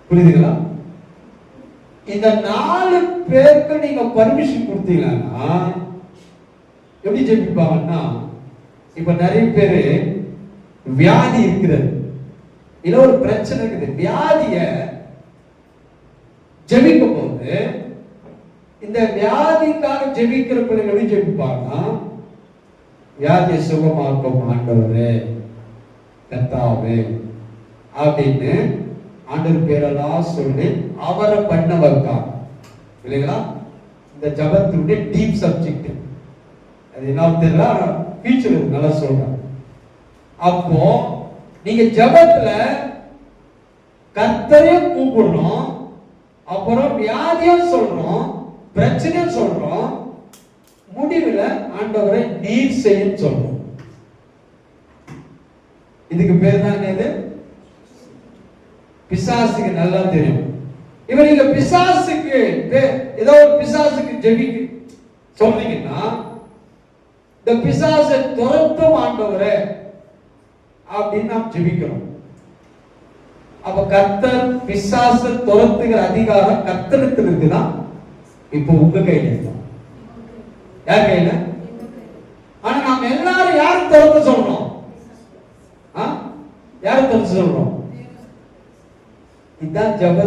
புரியுதுங்களா? இந்த 4 பேருக்கு நீங்க பர்மிஷன் கொடுத்தீங்கன்னா எப்படி ஜெபிப்பாங்கன்னா, இப்ப நிறைய பேரு வியாதி இருக்கிறது, இல்ல ஒரு பிரச்சனை இருக்குது, வியாதிய ஜெபிக்கும் போது இந்த வியாதிக்காக ஜெபிக்கிற பிள்ளைங்க எப்படி ஜெபிப்பாங்கன்னா, வியாதியை சுகமாக்கும் ஆண்டவரே கர்த்தாவே அப்படின்னு ஆண்டவர் பேரெல்லாம் சொல்லி அவரை பண்ண வைப்பாங்க இல்லைங்களா? இந்த ஜபத்தினுடைய டீப் சப்ஜெக்ட் அது என்ன தெரியல, ஃபியூச்சர் நல்லா சொல்றேன். அப்போ நீங்க ஜபத்துல கர்த்தரையும் கூப்பிடுறோம், அப்புறம் வியாதியும் சொல்றோம், பிரச்சனையும் சொல்றோம், முடிவுல ஆண்டவரை நீர் செய்ய சொல்றோம். இதுக்கு பேர் தான் என்னது? பிசாசுக்கு நல்லா தெரியும். இவன் நீங்க பிசாசுக்கு ஏதோ ஒரு பிசாசுக்கு ஜெபிக்க சொல்றீங்கன்னா, இந்த பிசாசை துரத்தும் ஆண்டவரே அப்படின்னு நாம் ஜெபிக்கிறோம். அப்ப கர்த்தர் பிசாசை துரத்துகிற அதிகாரம் கர்த்தரிடத்தில் இருக்குன்னா, இப்போ உங்க கையில இருக்கு. யார் கையில? ஆனா நாம் எல்லாரும் யார் துரத்த சொல்றோம்? யார் துரத்த சொல்றோம்? இதுதான் ஜப